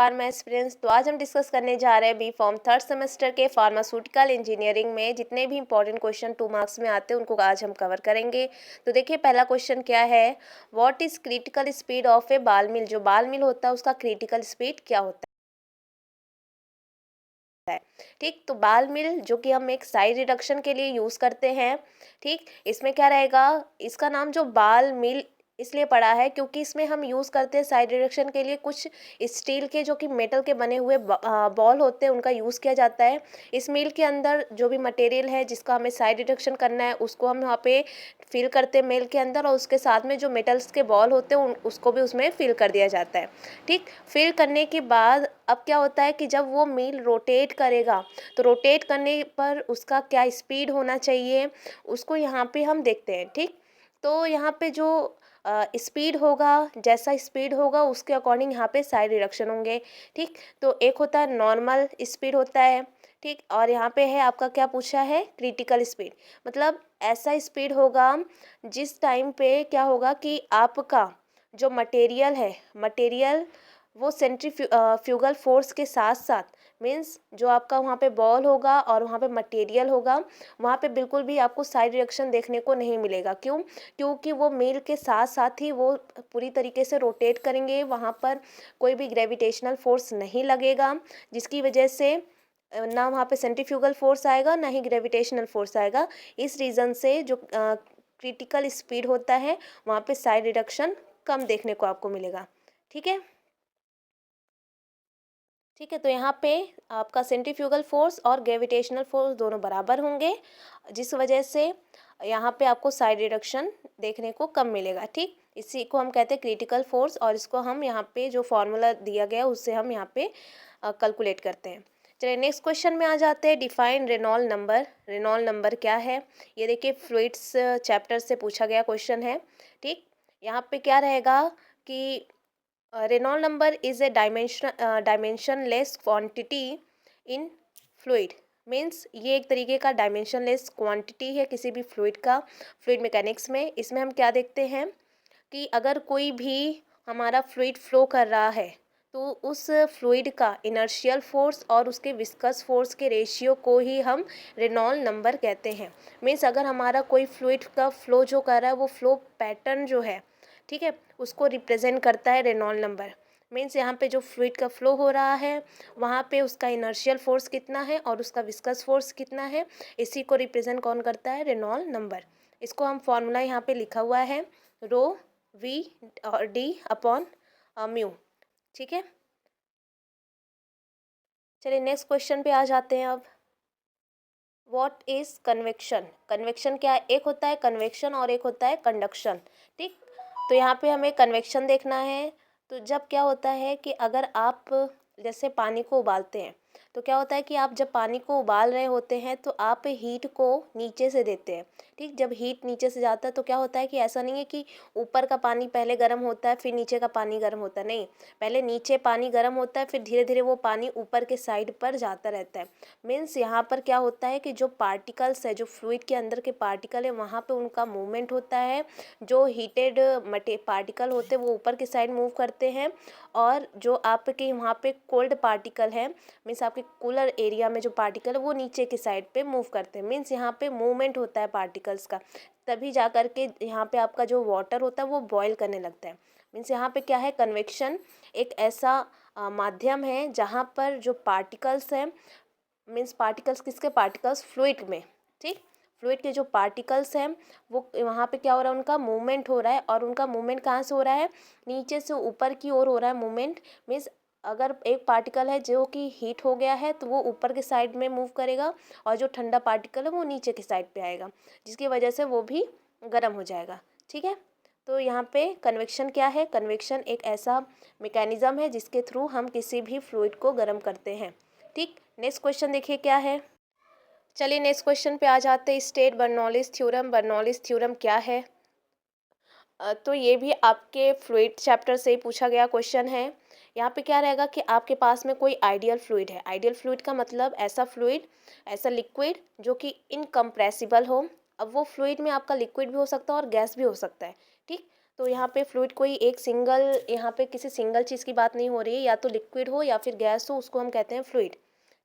Pharma aspirants. तो आज हम डिस्कस करने जा रहे हैं बी फॉर्म थर्ड सेमेस्टर के फार्मास्यूटिकल इंजीनियरिंग में जितने भी इंपॉर्टेंट क्वेश्चन 2 मार्क्स में आते हैं उनको आज हम कवर करेंगे। तो देखिए पहला क्वेश्चन क्या है, what is critical speed of a ball mill. जो बाल मिल होता है उसका क्रिटिकल स्पीड क्या होता है। ठीक, तो बाल मिल जो कि हम एक साइज रिडक्शन के लिए यूज़ करते हैं। ठीक, इसमें क्या रहेगा, इसका नाम जो बाल मिल इसलिए पड़ा है क्योंकि इसमें हम यूज़ करते हैं साइड रिडक्शन के लिए कुछ स्टील के जो कि मेटल के बने हुए बॉल होते हैं उनका यूज़ किया जाता है। इस मिल के अंदर जो भी मटेरियल है जिसका हमें साइड रिडक्शन करना है उसको हम वहाँ पे फिल करते हैं मेल के अंदर, और उसके साथ में जो मेटल्स के बॉल होते हैं उसको भी उसमें फिल कर दिया जाता है। ठीक, फिल करने के बाद अब क्या होता है कि जब वो मिल रोटेट करेगा तो रोटेट करने पर उसका क्या स्पीड होना चाहिए उसको यहाँ पे हम देखते हैं। ठीक, तो यहाँ पे जो स्पीड होगा, जैसा स्पीड होगा उसके अकॉर्डिंग यहाँ पे साइड रिडक्शन होंगे। ठीक, तो एक होता है नॉर्मल स्पीड होता है। ठीक, और यहाँ पे है आपका क्या पूछा है, क्रिटिकल स्पीड। मतलब ऐसा स्पीड होगा जिस टाइम पे क्या होगा कि आपका जो मटेरियल वो सेंट्रीफ्यूगल फोर्स के साथ साथ मीन्स जो आपका वहाँ पे बॉल होगा और वहाँ पे मटेरियल होगा वहाँ पे बिल्कुल भी आपको साइड रिएक्शन देखने को नहीं मिलेगा। क्यों? क्योंकि वो मील के साथ साथ ही वो पूरी तरीके से रोटेट करेंगे, वहाँ पर कोई भी ग्रेविटेशनल फोर्स नहीं लगेगा, जिसकी वजह से ना वहाँ पे सेंट्रीफ्यूगल फोर्स आएगा ना ही ग्रेविटेशनल फोर्स आएगा। इस रीज़न से जो क्रिटिकल स्पीड होता है वहाँ पे साइड रिडक्शन कम देखने को आपको मिलेगा। ठीक है, ठीक है, तो यहाँ पे आपका सेंट्रीफ्यूगल फोर्स और ग्रेविटेशनल फोर्स दोनों बराबर होंगे, जिस वजह से यहाँ पे आपको साइड रिडक्शन देखने को कम मिलेगा। ठीक, इसी को हम कहते हैं क्रिटिकल फोर्स, और इसको हम यहाँ पे जो फॉर्मूला दिया गया उससे हम यहाँ पे कैलकुलेट करते हैं। चलिए नेक्स्ट क्वेश्चन में आ जाते हैं, define Reynold number. Reynold number क्या है, ये देखिए फ्लूइड्स चैप्टर से पूछा गया क्वेश्चन है। ठीक, यहाँ पे क्या रहेगा कि Reynold number is a dimensionless quantity in fluid. Means ये एक तरीके का डायमेंशनलेस क्वांटिटी है किसी भी फ्लूइड का, फ्लूइड मैकेनिक्स में। इसमें हम क्या देखते हैं कि अगर कोई भी हमारा फ्लूइड फ्लो कर रहा है तो उस फ्लूइड का इनर्शियल फोर्स और उसके विस्कस फोर्स के रेशियो को ही हम रेनॉल्ड नंबर कहते हैं। मीन्स अगर हमारा कोई फ्लूइड का फ्लो जो कर रहा है वो फ्लो पैटर्न जो है, ठीक है, उसको रिप्रेजेंट करता है रेनॉल्ड नंबर। मीन्स यहाँ पे जो फ्लूइड का फ्लो हो रहा है वहाँ पे उसका इनर्शियल फोर्स कितना है और उसका विस्कस फोर्स कितना है, इसी को रिप्रेजेंट कौन करता है, रेनॉल्ड नंबर। इसको हम फॉर्मूला यहाँ पे लिखा हुआ है रो वी और डी अपॉन म्यू। ठीक है, चलिए नेक्स्ट क्वेश्चन पे आ जाते हैं अब। What is convection. कन्वेक्शन क्या है, एक होता है कन्वेक्शन और एक होता है कंडक्शन। ठीक, तो यहाँ पे हमें कन्वेक्शन देखना है। तो जब क्या होता है कि अगर आप जैसे पानी को उबालते हैं तो क्या होता है कि आप जब पानी को उबाल रहे होते हैं तो आप हीट को नीचे से देते हैं। ठीक, जब हीट नीचे से जाता है तो क्या होता है कि ऐसा नहीं है कि ऊपर का पानी पहले गर्म होता है फिर नीचे का पानी गर्म होता है, नहीं, पहले नीचे पानी गर्म होता है फिर धीरे धीरे वो पानी ऊपर के साइड पर जाता रहता है। मीन्स यहाँ पर क्या होता है कि जो पार्टिकल्स है, जो फ्लूइड के अंदर के पार्टिकल है वहाँ पे उनका मूवमेंट होता है। जो हीटेड पार्टिकल होते हैं वो ऊपर की साइड मूव करते हैं, और जो आपके वहाँ पे कोल्ड पार्टिकल है मीन्स आपके कूलर एरिया में जो पार्टिकल है वो नीचे की साइड पे मूव करते हैं। मीन्स यहाँ पे मूवमेंट होता है पार्टिकल्स का, तभी जा कर के यहाँ पे आपका जो वाटर होता है वो बॉयल करने लगता है। मीन्स यहाँ पे क्या है, कन्वेक्शन एक ऐसा माध्यम है जहाँ पर जो पार्टिकल्स हैं, मीन्स पार्टिकल्स किसके, पार्टिकल्स फ्लूइड में। ठीक, फ्लूइड के जो पार्टिकल्स हैं वो वहाँ पे क्या हो रहा है, उनका मूवमेंट हो रहा है, और उनका मूवमेंट कहाँ से हो रहा है, नीचे से ऊपर की ओर हो रहा है मूवमेंट। मीन्स अगर एक पार्टिकल है जो कि हीट हो गया है तो वो ऊपर के साइड में मूव करेगा, और जो ठंडा पार्टिकल है वो नीचे की साइड पे आएगा, जिसकी वजह से वो भी गर्म हो जाएगा। ठीक है, तो यहाँ पे कन्वेक्शन क्या है, कन्वेक्शन एक ऐसा मैकेनिज्म है जिसके थ्रू हम किसी भी फ्लूइड को गर्म करते हैं। ठीक, नेक्स्ट क्वेश्चन देखिए क्या है। चलिए नेक्स्ट क्वेश्चन पे आ जाते हैं, state Bernoulli's theorem. Bernoulli's theorem क्या है, तो ये भी आपके फ्लूइड चैप्टर से ही पूछा गया क्वेश्चन है। यहाँ पे क्या रहेगा कि आपके पास में कोई आइडियल फ्लूइड है। आइडियल फ्लूइड का मतलब ऐसा फ्लूइड, ऐसा लिक्विड जो कि इनकम्प्रेसिबल हो। अब वो फ्लूइड में आपका लिक्विड भी हो सकता है और गैस भी हो सकता है। ठीक, तो यहाँ पे फ्लूइड कोई एक सिंगल, यहाँ पे किसी सिंगल चीज़ की बात नहीं हो रही है, या तो लिक्विड हो या फिर गैस हो, उसको हम कहते हैं फ्लूइड।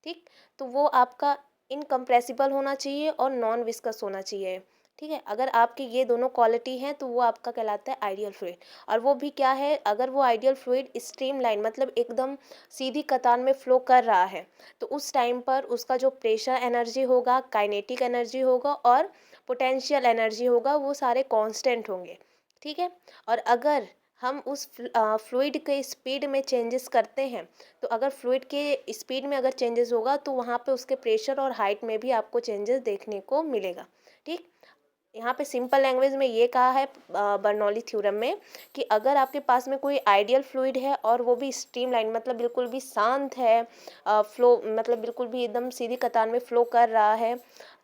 ठीक, तो वो आपका इनकम्प्रेसिबल होना चाहिए और नॉन विस्कस होना चाहिए। ठीक है, अगर आपकी ये दोनों क्वालिटी हैं तो वो आपका कहलाता है आइडियल फ्लूइड। और वो भी क्या है, अगर वो आइडियल फ्लूइड स्ट्रीम लाइन मतलब एकदम सीधी कतार में फ्लो कर रहा है, तो उस टाइम पर उसका जो प्रेशर एनर्जी होगा, काइनेटिक एनर्जी होगा और पोटेंशियल एनर्जी होगा, वो सारे कांस्टेंट होंगे। ठीक है, और अगर हम उस फ्लूइड के स्पीड में चेंजेस करते हैं, तो अगर फ्लूइड के स्पीड में अगर चेंजेस होगा तो वहाँ पे उसके प्रेशर और हाइट में भी आपको चेंजेस देखने को मिलेगा। ठीक, यहाँ पे सिंपल लैंग्वेज में ये कहा है बर्नौली थ्योरम में कि अगर आपके पास में कोई आइडियल फ्लूइड है और वो भी स्ट्रीम लाइन मतलब बिल्कुल भी शांत है, फ्लो मतलब बिल्कुल भी एकदम सीधी कतार में फ्लो कर रहा है,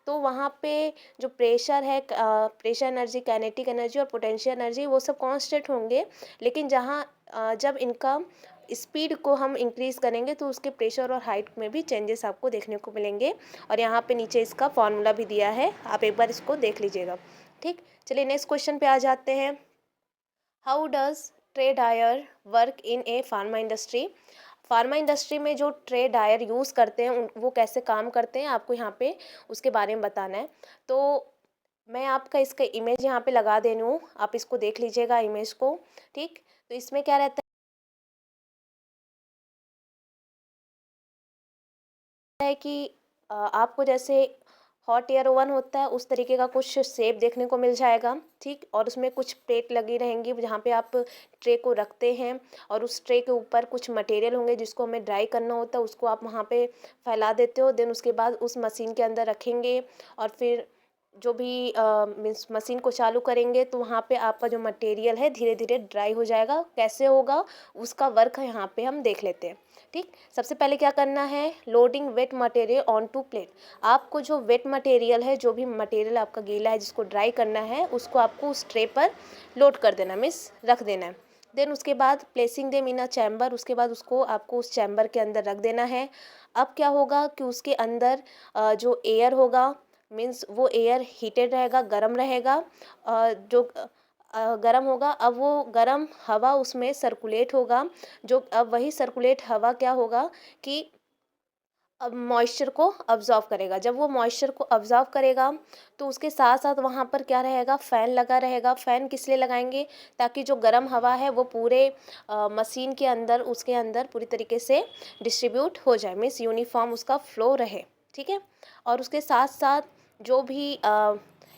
तो वहाँ पे जो प्रेशर है, प्रेशर एनर्जी, काइनेटिक एनर्जी और पोटेंशियल एनर्जी वो सब कांस्टेंट होंगे। लेकिन जहाँ जब इनका स्पीड को हम इंक्रीज़ करेंगे तो उसके प्रेशर और हाइट में भी चेंजेस आपको देखने को मिलेंगे। और यहाँ पे नीचे इसका फॉर्मूला भी दिया है, आप एक बार इसको देख लीजिएगा। ठीक, चलिए नेक्स्ट क्वेश्चन पे आ जाते हैं। How does tray dryer work in a pharma industry? Pharma industry में जो ट्रे डायर यूज़ करते हैं वो कैसे काम करते हैं, आपको यहाँ पे उसके बारे में बताना है। तो मैं आपका इसका इमेज यहाँ पे लगा दे रही हूँ, आप इसको देख लीजिएगा इमेज को। ठीक, तो इसमें क्या रहता है कि आपको जैसे हॉट एयर ओवन होता है उस तरीके का कुछ शेप देखने को मिल जाएगा। ठीक, और उसमें कुछ प्लेट लगी रहेंगी जहाँ पे आप ट्रे को रखते हैं, और उस ट्रे के ऊपर कुछ मटेरियल होंगे जिसको हमें ड्राई करना होता है, उसको आप वहाँ पे फैला देते हो। देन उसके बाद उस मशीन के अंदर रखेंगे और फिर जो भी मीन्स मशीन को चालू करेंगे तो वहाँ पे आपका जो मटेरियल है धीरे धीरे ड्राई हो जाएगा। कैसे होगा उसका वर्क यहाँ पे हम देख लेते हैं। ठीक, सबसे पहले क्या करना है, loading wet material on to plate. आपको जो वेट मटेरियल है, जो भी मटेरियल आपका गीला है जिसको ड्राई करना है, उसको आपको उस ट्रे पर लोड कर देना, मीन्स रख देना है। देन उसके बाद placing them in a chamber, उसके बाद उसको आपको उस चैम्बर के अंदर रख देना है। अब क्या होगा कि उसके अंदर जो एयर होगा, मीन्स वो एयर हीटेड रहेगा, गर्म रहेगा। जो गर्म होगा, अब वो गर्म हवा उसमें सर्कुलेट होगा। जो अब वही सर्कुलेट हवा क्या होगा कि अब मॉइस्चर को अब्जॉर्व करेगा। जब वो मॉइस्चर को अब्जॉर्व करेगा तो उसके साथ साथ वहाँ पर क्या रहेगा, फ़ैन लगा रहेगा। फ़ैन किस लिए लगाएंगे, ताकि जो गर्म हवा है वो पूरे मशीन के अंदर, उसके अंदर पूरी तरीके से डिस्ट्रीब्यूट हो जाए, मीन्स यूनिफॉर्म उसका फ्लो रहे। ठीक है, और उसके साथ साथ जो भी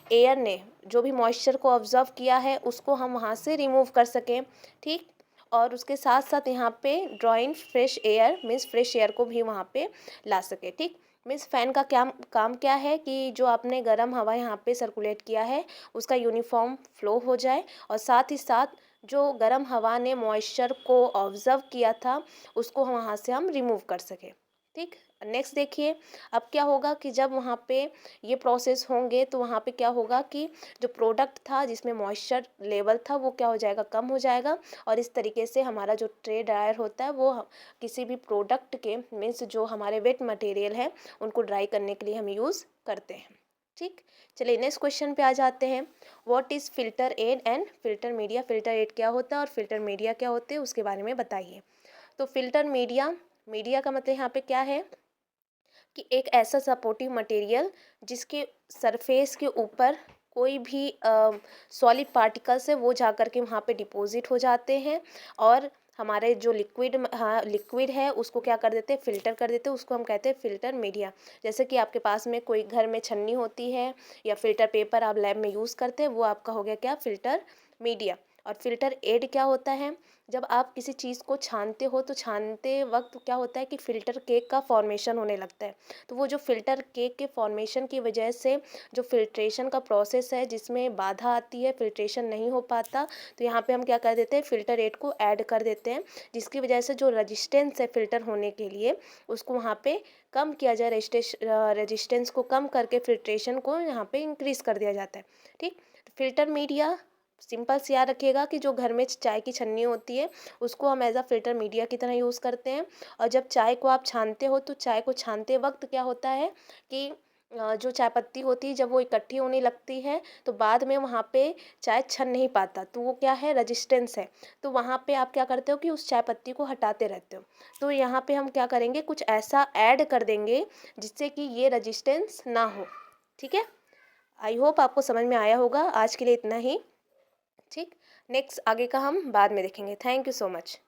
एयर ने जो भी मॉइस्चर को ऑब्जर्व किया है उसको हम वहाँ से रिमूव कर सकें। ठीक, और उसके साथ साथ यहाँ पे draw in fresh air, means fresh air को भी वहाँ पे ला सके। ठीक, मीन्स फ़ैन का क्या काम क्या है कि जो आपने गर्म हवा यहाँ पे सर्कुलेट किया है उसका यूनिफॉर्म फ्लो हो जाए, और साथ ही साथ जो गर्म हवा ने मॉइस्चर को ऑब्जर्व किया था उसको वहाँ से हम रिमूव कर सकें। ठीक, नेक्स्ट देखिए, अब क्या होगा कि जब वहाँ पे ये प्रोसेस होंगे तो वहाँ पे क्या होगा कि जो प्रोडक्ट था जिसमें मॉइस्चर लेवल था वो क्या हो जाएगा, कम हो जाएगा। और इस तरीके से हमारा जो ट्रे ड्रायर होता है वो किसी भी प्रोडक्ट के, मीन्स जो हमारे वेट मटेरियल है उनको ड्राई करने के लिए हम यूज़ करते हैं। ठीक, चलिए नेक्स्ट क्वेश्चन पे आ जाते हैं। What is filter aid and filter media? Filter aid क्या होता है और फिल्टर मीडिया क्या होते हैं उसके बारे में बताइए। तो फिल्टर मीडिया, मीडिया का मतलब यहाँ पे क्या है कि एक ऐसा सपोर्टिव मटेरियल जिसके सरफेस के ऊपर कोई भी सॉलिड पार्टिकल्स है वो जा कर के वहाँ पे डिपॉजिट हो जाते हैं, और हमारे जो लिक्विड, हाँ लिक्विड है उसको क्या कर देते हैं, फ़िल्टर कर देते हैं। उसको हम कहते हैं फ़िल्टर मीडिया। जैसे कि आपके पास में कोई घर में छन्नी होती है या फ़िल्टर पेपर आप लैब में यूज़ करते हैं, वो आपका हो गया क्या, फ़िल्टर मीडिया। और फ़िल्टर एड क्या होता है, जब आप किसी चीज़ को छानते हो तो छानते वक्त क्या होता है कि फ़िल्टर केक का फॉर्मेशन होने लगता है। तो वो जो फ़िल्टर केक के फॉर्मेशन की वजह से जो फ़िल्ट्रेशन का प्रोसेस है जिसमें बाधा आती है, फ़िल्ट्रेशन नहीं हो पाता, तो यहाँ पे हम क्या कर देते हैं, फ़िल्टर रेट को ऐड कर देते हैं, जिसकी वजह से जो रजिस्टेंस है फ़िल्टर होने के लिए उसको वहाँ पे कम किया जाए। रजिस्टेंस को कम करके फ़िल्ट्रेशन को यहाँ पे इंक्रीज़ कर दिया जाता है। ठीक, फ़िल्टर मीडिया सिंपल से याद रखिएगा कि जो घर में चाय की छन्नी होती है उसको हम एज अ फ़िल्टर मीडिया की तरह यूज़ करते हैं। और जब चाय को आप छानते हो तो चाय को छानते वक्त क्या होता है कि जो चाय पत्ती होती है जब वो इकट्ठी होने लगती है तो बाद में वहाँ पे चाय छन नहीं पाता, तो वो क्या है, रजिस्टेंस है। तो वहाँ पे आप क्या करते हो कि उस चाय पत्ती को हटाते रहते हो। तो यहाँ पे हम क्या करेंगे, कुछ ऐसा ऐड कर देंगे जिससे कि ये रजिस्टेंस ना हो। ठीक है, आई होप आपको समझ में आया होगा। आज के लिए इतना ही। ठीक, नेक्स्ट आगे का हम बाद में देखेंगे। Thank you so much.